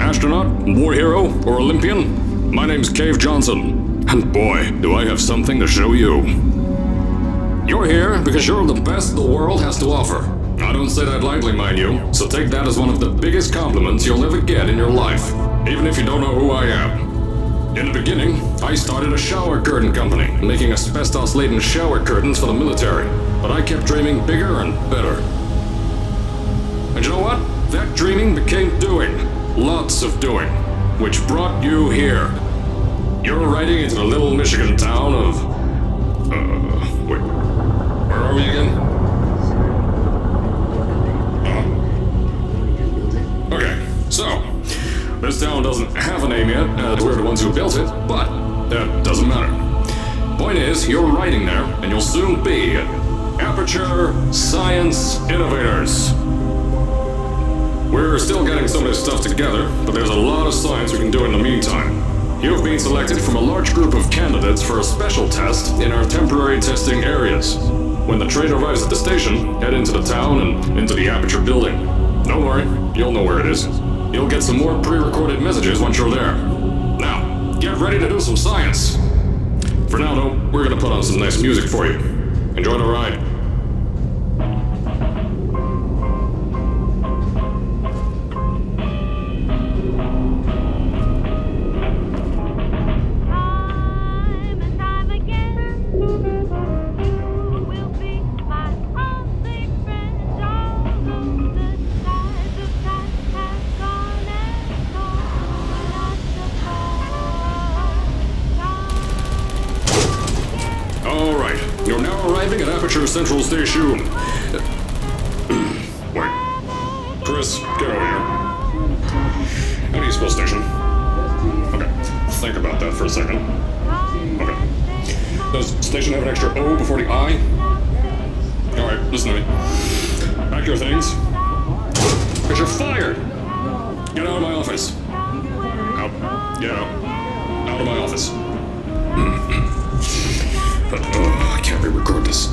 astronaut, war hero, or Olympian? My name's Cave Johnson, and boy, do I have something to show you. You're here because you're the best the world has to offer. I don't say that lightly, mind you, so take that as one of the biggest compliments you'll ever get in your life, even if you don't know who I am. In the beginning, I started a shower curtain company, making asbestos-laden shower curtains for the military, but I kept dreaming bigger and better. And you know what? That dreaming became doing. Lots of doing. Which brought you here. You're riding into the little Michigan town of... wait. Where are we again? Okay, so... This town doesn't have a name yet, as we're the ones who built it, but that doesn't matter. Point is, you're riding there, and you'll soon be at Aperture Science Innovators. We're still getting some of this stuff together, but there's a lot of science we can do in the meantime. You've been selected from a large group of candidates for a special test in our temporary testing areas. When the train arrives at the station, head into the town and into the Aperture building. Don't worry, you'll know where it is. You'll get some more pre-recorded messages once you're there. Now, get ready to do some science. For now, though, we're gonna put on some nice music for you. Enjoy the ride. You're now arriving at Aperture Central Station. Wait. Chris, get over here. How do you spell station? Okay, think about that for a second. Okay. Does station have an extra O before the I? Alright, listen to me. Pack your things. Because you're fired! Get out of my office. Out. Get out. Out of my office. I can't re-record this.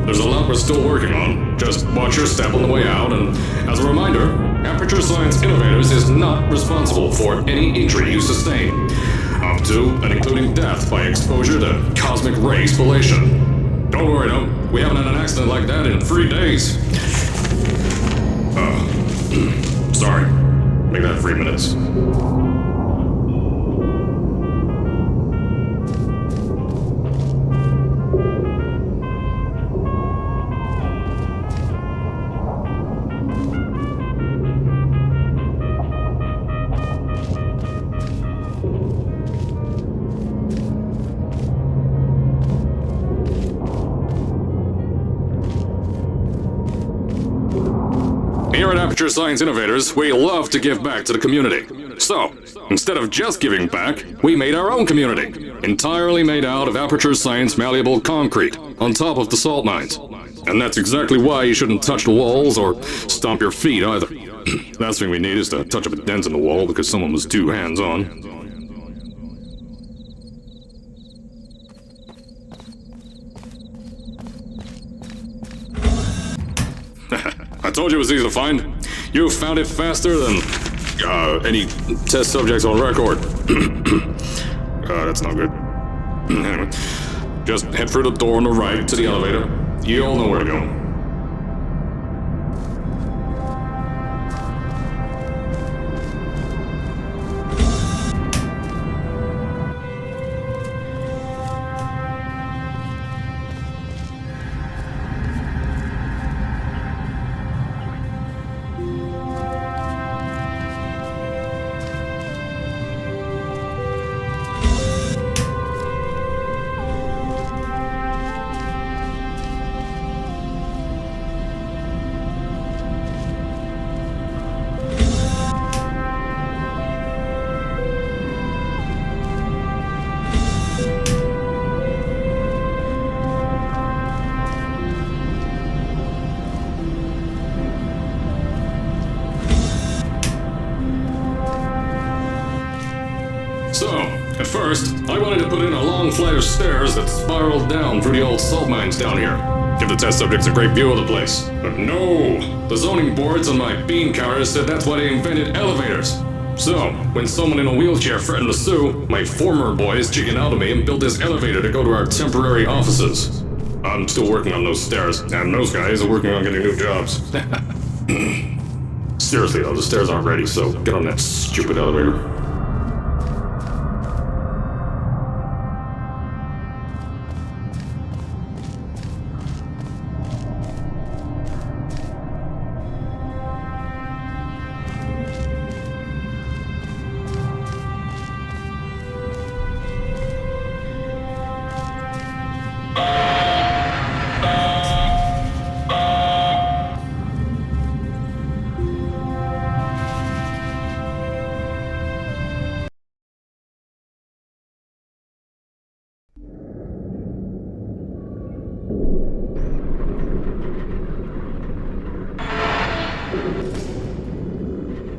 There's a lot we're still working on. Just watch your step on the way out, and as a reminder, Aperture Science Innovators is not responsible for any injury you sustain, up to and including death by exposure to cosmic ray spallation. Don't worry, though, we haven't had an accident like that in 3 days. Sorry. Make that 3 minutes. Here at Aperture Science Innovators, we love to give back to the community. So, instead of just giving back, we made our own community, entirely made out of Aperture Science malleable concrete, on top of the salt mines. And that's exactly why you shouldn't touch the walls or stomp your feet either. Last thing we need is to touch up a dent in the wall because someone was too hands-on. I told you it was easy to find. You found it faster than any test subjects on record. That's not good. Anyway, just head through the door on the right to the elevator. You all know where to go. First, I wanted to put in a long flight of stairs that spiraled down through the old salt mines down here. Give the test subjects a great view of the place. But no! The zoning boards on my bean counters said that's why they invented elevators. So, when someone in a wheelchair threatened to sue, my former boys chickened out of me and built this elevator to go to our temporary offices. I'm still working on those stairs, and those guys are working on getting new jobs. Seriously though, the stairs aren't ready, so get on that stupid elevator.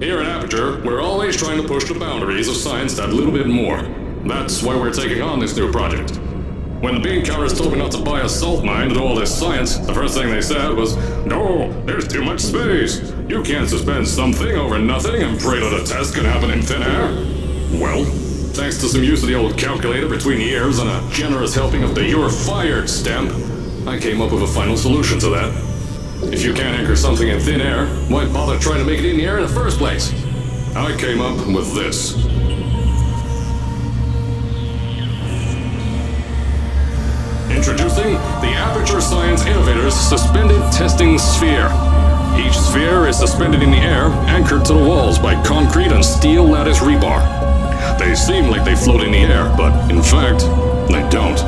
Here at Aperture, we're always trying to push the boundaries of science that little bit more. That's why we're taking on this new project. When the bean counters told me not to buy a salt mine to do all this science, the first thing they said was, "No, there's too much space. You can't suspend something over nothing and pray that a test can happen in thin air." Well, thanks to some use of the old calculator between the ears and a generous helping of the "you're fired" stamp, I came up with a final solution to that. If you can't anchor something in thin air, why bother trying to make it in the air in the first place? I came up with this. Introducing the Aperture Science Innovators Suspended Testing Sphere. Each sphere is suspended in the air, anchored to the walls by concrete and steel lattice rebar. They seem like they float in the air, but in fact, they don't.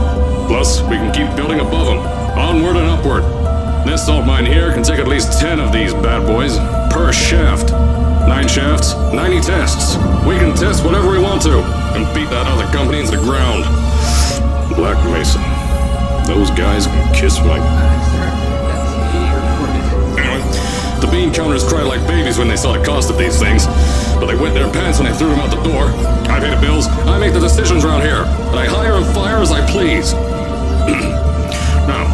Plus, we can keep building above them, onward and upward. This salt mine here can take at least 10 of these bad boys per shaft. 9 shafts, 90 tests. We can test whatever we want to and beat that other company into the ground. Black Mesa. Those guys can kiss my... Anyway, the bean counters cried like babies when they saw the cost of these things, but they wet their pants when they threw them out the door. I pay the bills, I make the decisions around here, and I hire and fire as I please. Now,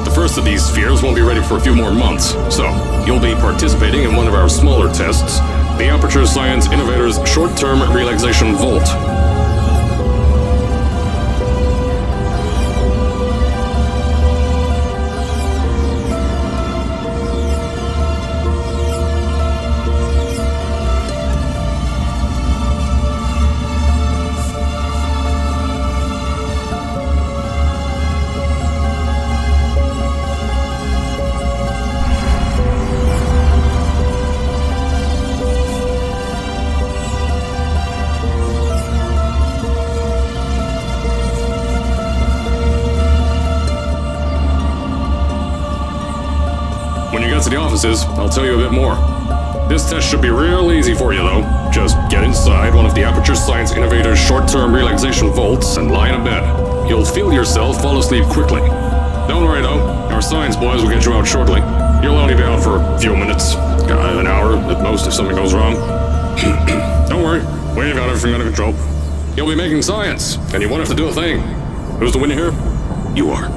the first of these spheres won't be ready for a few more months, so you'll be participating in one of our smaller tests, the Aperture Science Innovators Short-Term Relaxation Volt. When you get to the offices, I'll tell you a bit more. This test should be real easy for you, though. Just get inside one of the Aperture Science Innovators short-term relaxation vaults and lie in a bed. You'll feel yourself fall asleep quickly. Don't worry, though. Our science boys will get you out shortly. You'll only be out for a few minutes. An hour at most if something goes wrong. Don't worry. We've got everything under control. You'll be making science, and you won't have to do a thing. Who's the winner here? You are.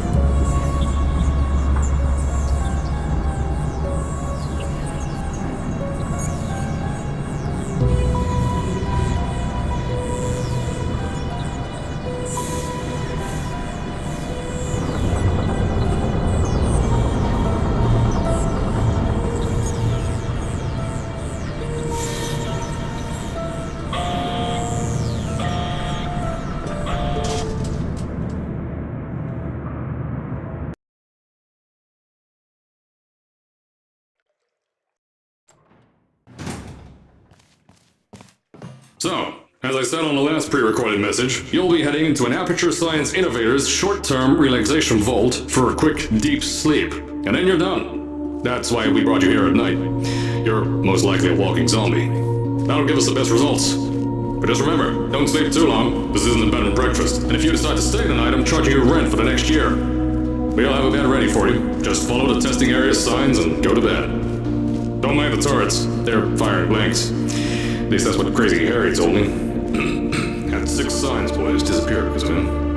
So, as I said on the last pre-recorded message, you'll be heading into an Aperture Science Innovators short-term relaxation vault for a quick, deep sleep. And then you're done. That's why we brought you here at night. You're most likely a walking zombie. That'll give us the best results. But just remember, don't sleep too long. This isn't a bed and breakfast. And if you decide to stay tonight, I'm charging you rent for the next year. We'll have a bed ready for you. Just follow the testing area signs and go to bed. Don't mind the turrets. They're firing blanks. At least that's what Crazy Harry told me. Had 6 signs boys disappear because of him.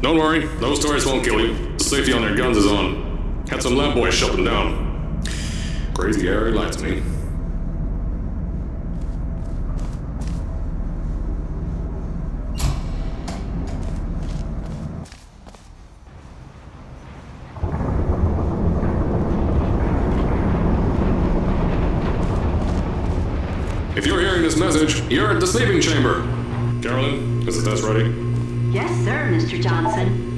Don't worry, those turrets won't kill you. The safety on their guns is on. Had some lab boys shut them down. Crazy area lied to me. If you're hearing this message, you're at the sleeping chamber. Carolyn, is the test ready? Yes, sir, Mr. Johnson.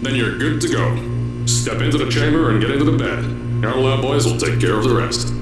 Then you're good to go. Step into the chamber and get into the bed. Our lab boys will take care of the rest.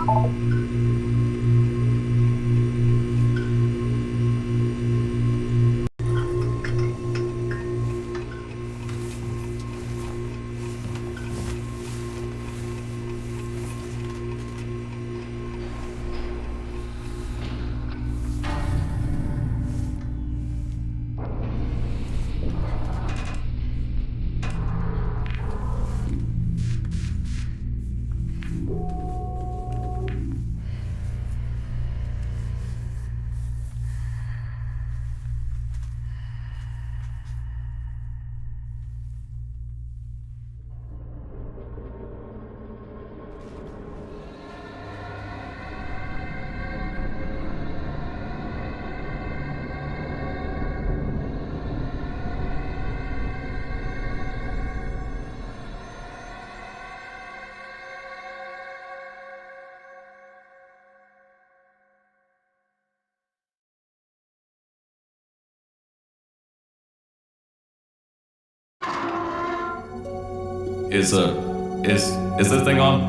Is this thing on?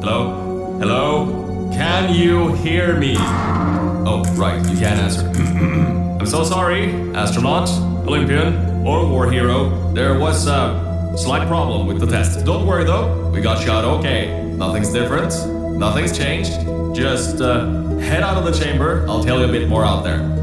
Hello? Hello? Can you hear me? Oh, right, you can't answer. I'm so sorry, astronaut, Olympian, or war hero. There was a slight problem with the test. Don't worry though, we got you out okay. Nothing's different, nothing's changed. Just head out of the chamber, I'll tell you a bit more out there.